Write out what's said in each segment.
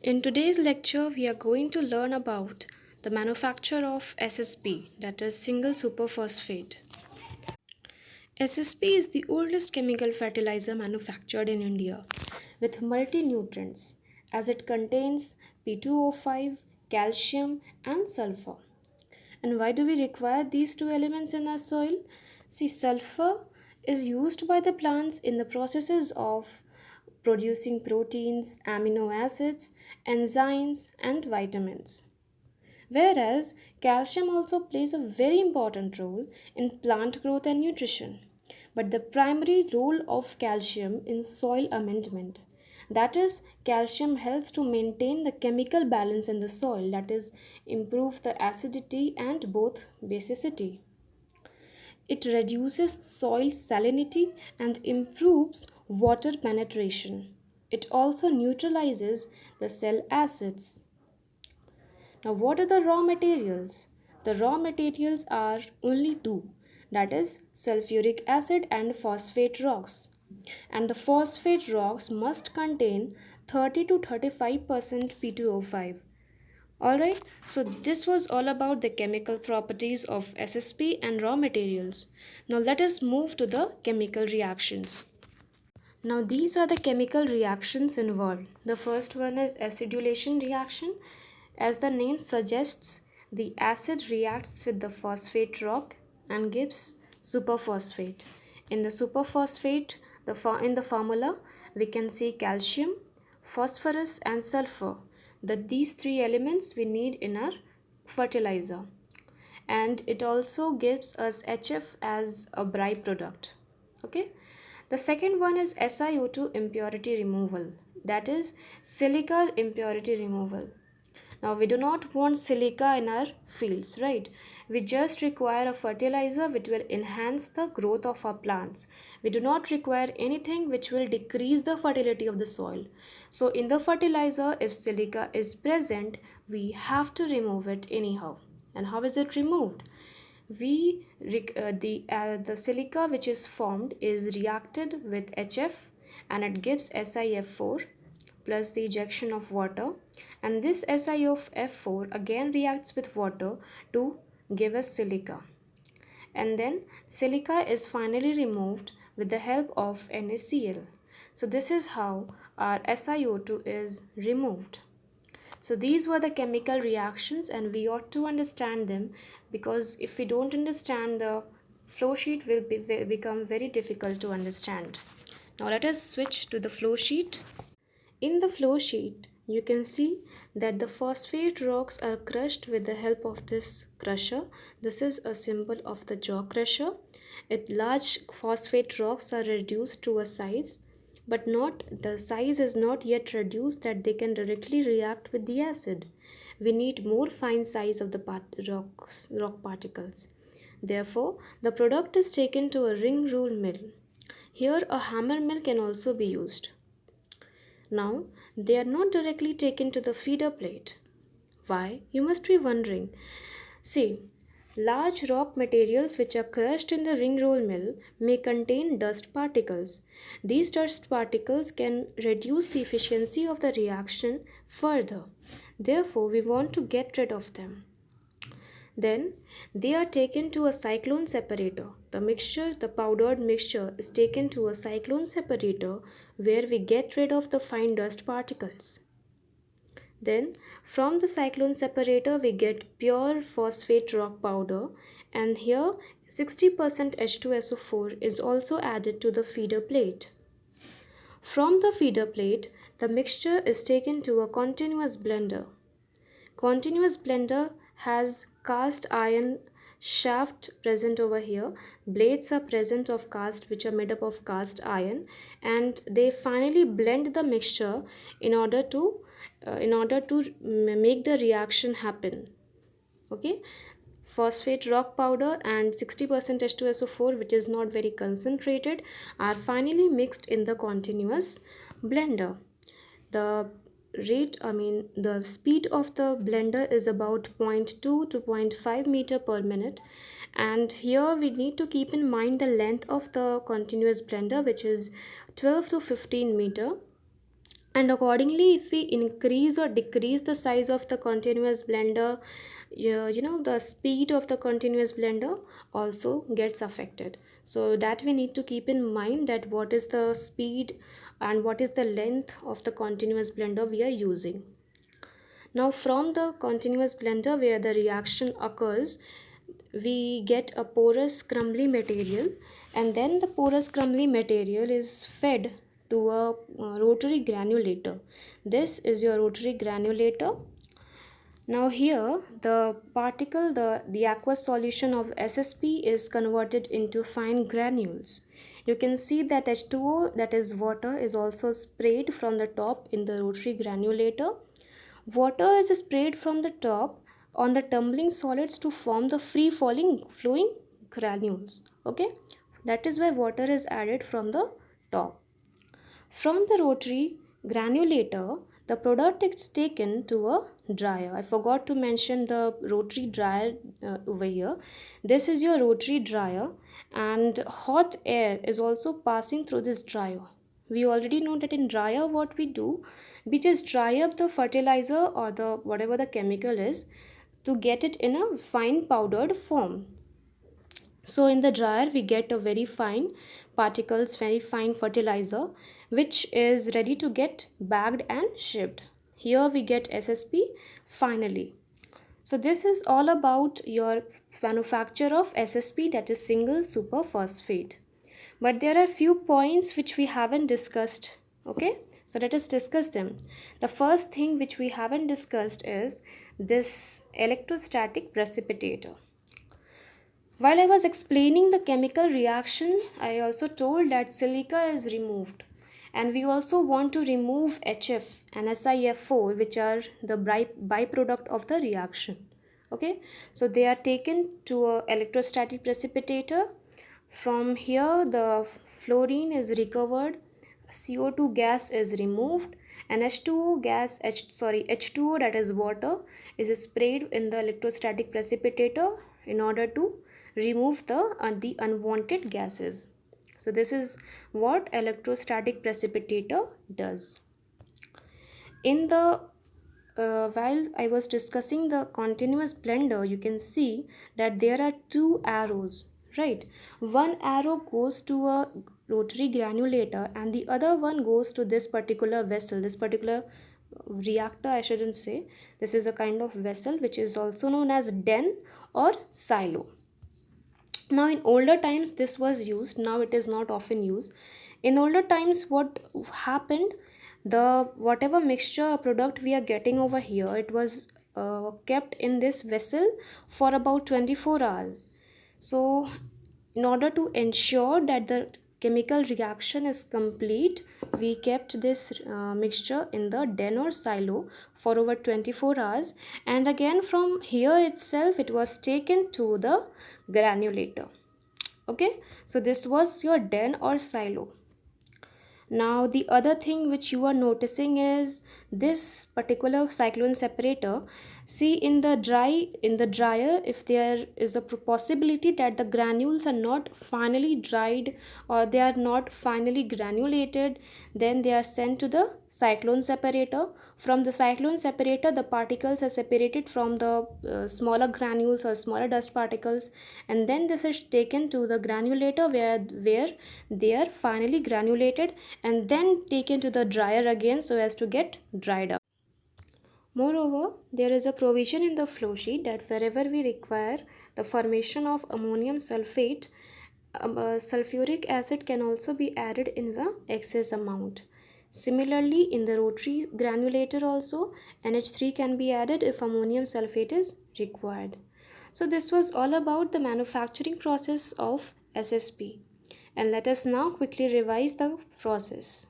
In today's lecture, we are going to learn about the manufacture of SSP, that is single superphosphate. SSP is the oldest chemical fertilizer manufactured in India with multi-nutrients as it contains P2O5, calcium and sulfur. And why do we require these two elements in our soil? See, sulfur is used by the plants in the processes of producing proteins, amino acids, enzymes, and vitamins. Whereas calcium also plays a very important role in plant growth and nutrition. But the primary role of calcium in soil amendment, that is, calcium helps to maintain the chemical balance in the soil, that is, improve the acidity and both basicity. It reduces soil salinity and improves water penetration. It also neutralizes the cell acids. Now, what are the raw materials? The raw materials are only two, that is, sulfuric acid and phosphate rocks. And the phosphate rocks must contain 30 to 35% P2O5. Alright, so this was all about the chemical properties of SSP and raw materials. Now let us move to the chemical reactions. Now these are the chemical reactions involved. The first one is acidulation reaction. As the name suggests, the acid reacts with the phosphate rock and gives superphosphate. In the superphosphate, in the formula, we can see calcium, phosphorus and sulfur. These three elements we need in our fertilizer. And it also gives us HF as a byproduct. Okay. The second one is SiO2 impurity removal, that is silica impurity removal. Now we do not want silica in our fields, right? We just require a fertilizer which will enhance the growth of our plants. We do not require anything which will decrease the fertility of the soil. So in the fertilizer, if silica is present, we have to remove it anyhow. And how is it removed? The silica which is formed is reacted with HF and it gives SiF4 plus the ejection of water, and this SiF4 again reacts with water to give us silica, and then silica is finally removed with the help of NaCl. So this is how our SiO2 is removed. So these were the chemical reactions and we ought to understand them, because if we don't understand, the flow sheet will become very difficult to understand. Now let us switch to the flow sheet. In the flow sheet, you can see that the phosphate rocks are crushed with the help of this crusher. This is a symbol of the jaw crusher. Large phosphate rocks are reduced to a size, but not the size is not yet reduced that they can directly react with the acid. We need more fine size of the rock particles. Therefore, the product is taken to a ring roll mill. Here, a hammer mill can also be used. Now, they are not directly taken to the feeder plate. Why? You must be wondering. See, large rock materials which are crushed in the ring roll mill may contain dust particles. These dust particles can reduce the efficiency of the reaction further. Therefore, we want to get rid of them. Then they are taken to a cyclone separator. The powdered mixture is taken to a cyclone separator where we get rid of the fine dust particles. Then from the cyclone separator we get pure phosphate rock powder, and here 60% H2SO4 is also added to the feeder plate. From the feeder plate, the mixture is taken to a continuous blender. Continuous blender has cast iron shaft present over here. Blades are present of cast which are made up of cast iron, and they finally blend the mixture in order to make the reaction happen. Okay, phosphate rock powder and 60% H2SO4, which is not very concentrated, are finally mixed in the continuous blender. The speed of the blender is about 0.2 to 0.5 meter per minute, and here we need to keep in mind the length of the continuous blender, which is 12 to 15 meter. And accordingly, if we increase or decrease the size of the continuous blender, the speed of the continuous blender also gets affected. So that we need to keep in mind, that what is the speed and what is the length of the continuous blender we are using. Now from the continuous blender where the reaction occurs, we get a porous crumbly material, and then the porous crumbly material is fed to a rotary granulator. This is your rotary granulator. Now here the particle, the aqueous solution of SSP is converted into fine granules. You can see that H2O, that is water, is also sprayed from the top in the rotary granulator. Water is sprayed from the top on the tumbling solids to form the free falling flowing granules. Okay, that is why water is added from the top. From the rotary granulator, the product is taken to a dryer. I forgot to mention the rotary dryer over here. This is your rotary dryer, and hot air is also passing through this dryer. We already know that in dryer what we do, we just dry up the fertilizer or the whatever the chemical is to get it in a fine powdered form. So in the dryer we get a very fine particles, very fine fertilizer, which is ready to get bagged and shipped. Here we get SSP finally. So this is all about your manufacture of SSP, that is single superphosphate. But there are few points which we haven't discussed. Okay, so let us discuss them. The first thing which we haven't discussed is this electrostatic precipitator. While I was explaining the chemical reaction, I also told that silica is removed, and we also want to remove HF and SiF4, which are the byproduct of the reaction. Okay, so they are taken to a electrostatic precipitator. From here the fluorine is recovered, CO2 gas is removed, and H2O gas, H2O, that is water, is sprayed in the electrostatic precipitator in order to remove the unwanted gases. So this is what electrostatic precipitator does. In the while I was discussing the continuous blender, you can see that there are two arrows, right? One arrow goes to a rotary granulator and the other one goes to this particular vessel, this particular reactor, I shouldn't say. This is a kind of vessel which is also known as den or silo. Now in older times this was used, now it is not often used. In older times what happened, the whatever mixture product we are getting over here, it was kept in this vessel for about 24 hours. So in order to ensure that the chemical reaction is complete, we kept this mixture in the den or silo for over 24 hours, and again from here itself it was taken to the granulator. Okay, so this was your den or silo. Now the other thing which you are noticing is this particular cyclone separator. See, in the dryer, if there is a possibility that the granules are not finally dried or they are not finally granulated, then they are sent to the cyclone separator. From the cyclone separator, the particles are separated from the smaller granules or smaller dust particles, and then this is taken to the granulator where they are finally granulated and then taken to the dryer again so as to get dried up. Moreover, there is a provision in the flow sheet that wherever we require the formation of ammonium sulfate, sulfuric acid can also be added in the excess amount. Similarly, in the rotary granulator also, NH3 can be added if ammonium sulfate is required. So this was all about the manufacturing process of SSP. And let us now quickly revise the process.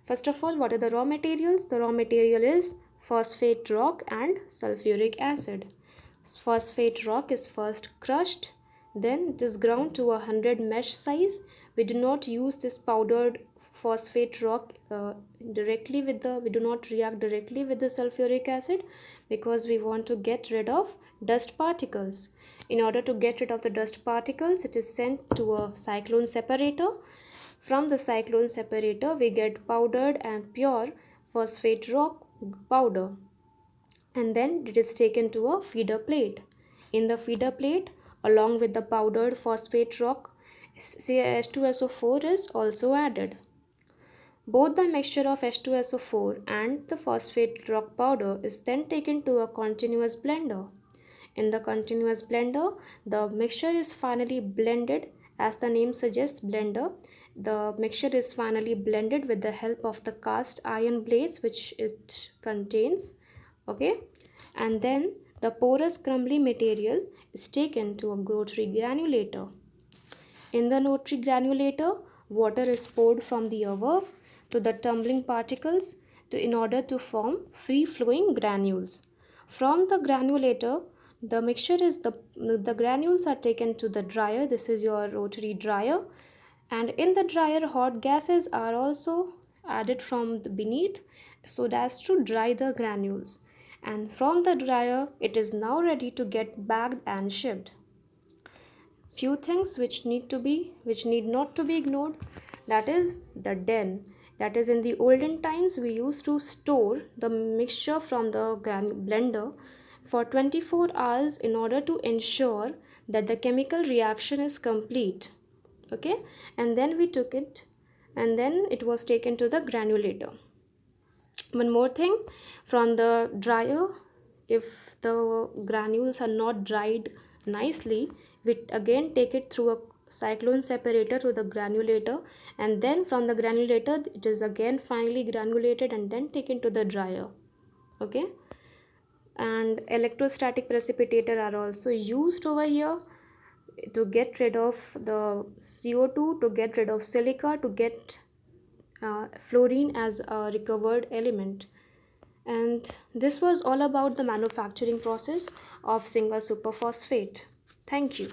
First of all, what are the raw materials? The raw material is phosphate rock and sulfuric acid. Phosphate rock is first crushed, then it is ground to 100 mesh size. We do not use this powdered phosphate rock we do not react directly with the sulfuric acid because we want to get rid of dust particles. In order to get rid of the dust particles, it is sent to a cyclone separator. From the cyclone separator, we get powdered and pure phosphate rock powder, and then it is taken to a feeder plate. In the feeder plate, along with the powdered phosphate rock, H2SO4 is also added. Both the mixture of H2SO4 and the phosphate rock powder is then taken to a continuous blender. In the continuous blender, the mixture is finally blended. As the name suggests, blender. The mixture is finally blended with the help of the cast iron blades which it contains. Okay, and then the porous crumbly material is taken to a rotary granulator. In the rotary granulator, water is poured from the above to the tumbling particles in order to form free flowing granules. From the granulator, the mixture is the granules are taken to the dryer. This is your rotary dryer, and in the dryer hot gases are also added from the beneath so as to dry the granules, and from the dryer it is now ready to get bagged and shipped. Few things which need not to be ignored, that is the den. That is, in the olden times we used to store the mixture from the blender for 24 hours in order to ensure that the chemical reaction is complete. Okay, and then we took it, and then it was taken to the granulator. One more thing, from the dryer, if the granules are not dried nicely, we again take it through a cyclone separator to the granulator, and then from the granulator it is again finally granulated and then taken to the dryer. Okay, and electrostatic precipitator are also used over here to get rid of the CO2, to get rid of silica, to get fluorine as a recovered element. And this was all about the manufacturing process of single superphosphate. Thank you.